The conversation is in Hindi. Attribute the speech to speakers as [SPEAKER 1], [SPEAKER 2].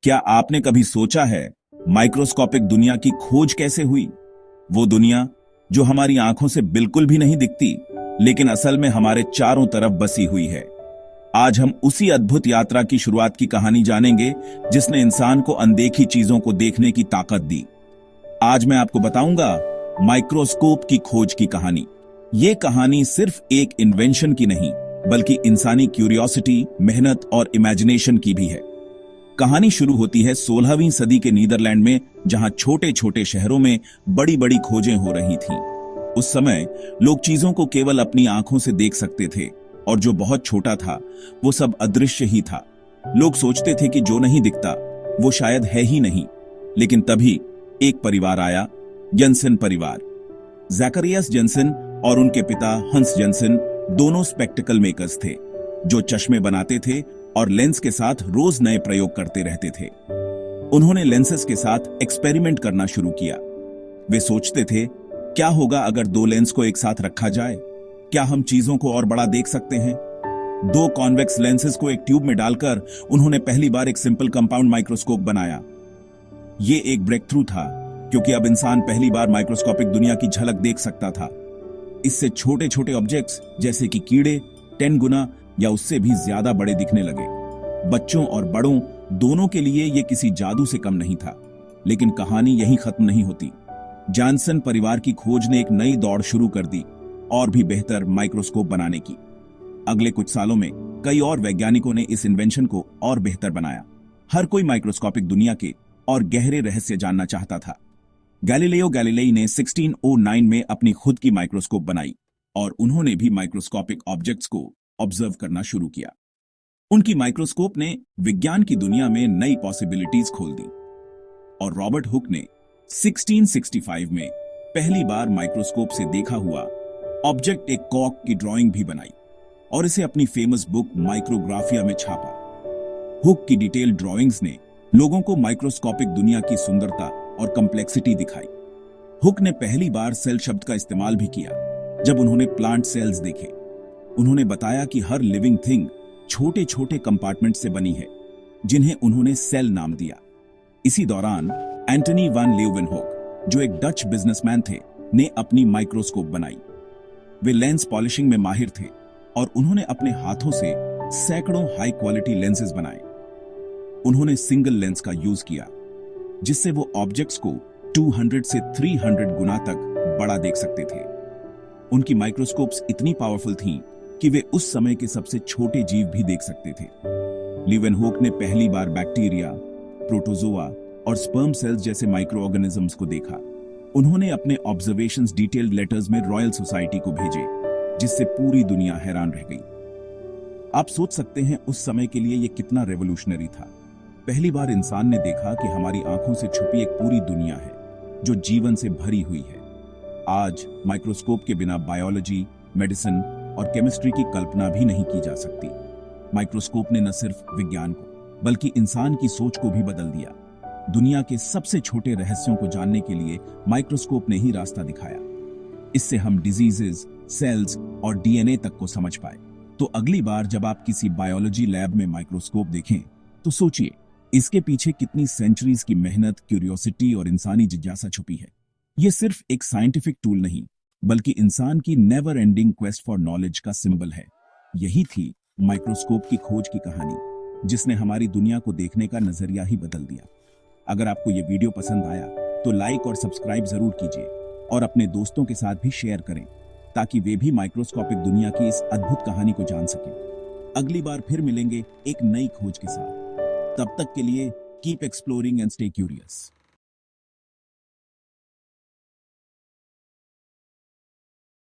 [SPEAKER 1] क्या आपने कभी सोचा है माइक्रोस्कोपिक दुनिया की खोज कैसे हुई? वो दुनिया जो हमारी आंखों से बिल्कुल भी नहीं दिखती, लेकिन असल में हमारे चारों तरफ बसी हुई है। आज हम उसी अद्भुत यात्रा की शुरुआत की कहानी जानेंगे, जिसने इंसान को अनदेखी चीजों को देखने की ताकत दी। आज मैं आपको बताऊंगा माइक्रोस्कोप की खोज की कहानी। ये कहानी सिर्फ एक इन्वेंशन की नहीं, बल्कि इंसानी क्यूरियोसिटी, मेहनत और इमेजिनेशन की भी है। कहानी शुरू होती है 16वीं सदी के नीदरलैंड में, जहां छोटे छोटे शहरों में बड़ी बड़ी खोजें हो रही थीं। उस समय लोग चीजों को केवल अपनी आंखों से देख सकते थे, और जो बहुत छोटा था वो सब अदृश्य ही था। लोग सोचते थे कि जो नहीं दिखता वो शायद है ही नहीं। लेकिन तभी एक परिवार आया, जेन्सेन परिवार। ज़ैकरियास जेन्सेन और उनके पिता हंस जेन्सेन दोनों स्पेक्टिकल मेकर्स थे, जो चश्मे बनाते थे और लेंस के साथ रोज नए प्रयोग करते रहते थे। उन्होंने लेंसेज के साथ एक्सपेरिमेंट करना शुरू किया। वे सोचते थे, क्या होगा अगर दो लेंस को एक साथ रखा जाए? क्या हम चीजों को और बड़ा देख सकते हैं? दो कॉन्वेक्स लेंसेज को एक ट्यूब में डालकर उन्होंने पहली बार एक सिंपल कंपाउंड माइक्रोस्कोप बनाया। यह एक ब्रेक थ्रू था, क्योंकि अब इंसान पहली बार माइक्रोस्कोपिक दुनिया की झलक देख सकता था। इससे छोटे छोटे ऑब्जेक्ट्स जैसे कि कीड़े 10 गुना या उससे भी ज्यादा बड़े दिखने लगे। बच्चों और बड़ों दोनों के लिए यह किसी जादू से कम नहीं था। लेकिन कहानी यहीं खत्म नहीं होती। जॉनसन परिवार की खोज ने एक नई दौड़ शुरू कर दी, और भी बेहतर माइक्रोस्कोप बनाने की। अगले कुछ सालों में कई और वैज्ञानिकों ने इस इन्वेंशन को और बेहतर बनाया। हर कोई माइक्रोस्कोपिक दुनिया के और गहरे रहस्य जानना चाहता था। गैलीलियो गैलीलेई ने 1609 में अपनी खुद की माइक्रोस्कोप बनाई, और उन्होंने भी माइक्रोस्कोपिक ऑब्जेक्ट्स को ऑब्जर्व करना शुरू किया। उनकी माइक्रोस्कोप ने विज्ञान की दुनिया में नई पॉसिबिलिटीज खोल दी। और रॉबर्ट हुक ने 1665 में पहली बार माइक्रोस्कोप से देखा हुआ ऑब्जेक्ट, एक कॉक की ड्राइंग भी बनाई और इसे अपनी फेमस बुक माइक्रोग्राफिया में छापा। हुक की डिटेल ड्राइंग्स ने लोगों को माइक्रोस्कोपिक दुनिया की सुंदरता और कॉम्प्लेक्सिटी दिखाई। हुक ने पहली बार सेल शब्द का इस्तेमाल भी किया जब उन्होंने प्लांट सेल्स देखे। उन्होंने बताया कि हर लिविंग थिंग छोटे छोटे कंपार्टमेंट से बनी है, जिन्हें उन्होंने सेल नाम दिया। इसी दौरान एंटनी वान लीeuwenhoek, जो एक डच बिजनेसमैन थे, ने अपनी माइक्रोस्कोप बनाई। वे लेंस पॉलिशिंग में माहिर थे, और उन्होंने अपने हाथों से सैकड़ों हाई क्वालिटी लेंसेज बनाए। उन्होंने सिंगल लेंस का यूज किया, जिससे वो ऑब्जेक्ट्स को 200 से 300 गुना तक बड़ा देख सकते थे। उनकी माइक्रोस्कोप्स इतनी पावरफुल थीं कि वे उस समय के सबसे छोटे जीव भी देख सकते थे। लीeuwenhoek ने पहली बार बैक्टीरिया, प्रोटोजोआ और स्पर्म सेल्स जैसे माइक्रो ऑर्गेनिजम्स को देखा। उन्होंने अपने ऑब्जर्वेशंस डिटेल्ड लेटर्स में रॉयल सोसाइटी को भेजे, जिससे पूरी दुनिया हैरान रह गई। आप सोच सकते हैं उस समय के लिए यह कितना रेवोल्यूशनरी था। पहली बार इंसान ने देखा कि हमारी आंखों से छुपी एक पूरी दुनिया है, जो जीवन से भरी हुई है। आज माइक्रोस्कोप के बिना बायोलॉजी, मेडिसिन और केमिस्ट्री की कल्पना भी नहीं की जा सकती। माइक्रोस्कोप ने न सिर्फ विज्ञान को, बल्कि इंसान की सोच को भी बदल दिया। दुनिया के सबसे छोटे रहस्यों को जानने के लिए माइक्रोस्कोप ने ही रास्ता दिखाया। इससे हम डिजीजेस, सेल्स और डीएनए तक को समझ पाए। तो अगली बार जब आप किसी बायोलॉजी लैब में माइक्रोस्कोप देखें, तो सोचिए इसके पीछे कितनी सेंचुरीज की मेहनत, क्यूरियोसिटी और इंसानी जिज्ञासा छुपी है। यह सिर्फ एक साइंटिफिक टूल नहीं, बल्कि इंसान की never ending quest for knowledge का सिंबल है। यही थी माइक्रोस्कोप की खोज की कहानी, जिसने हमारी दुनिया को देखने का नजरिया ही बदल दिया। अगर आपको यह वीडियो पसंद आया तो लाइक और सब्सक्राइब जरूर कीजिए, और अपने दोस्तों के साथ भी शेयर करें, ताकि वे भी माइक्रोस्कोपिक दुनिया की इस अद्भुत कहानी को जान सकें। अगली बार फिर मिलेंगे एक नई खोज के साथ। तब तक के लिए keep exploring and stay curious.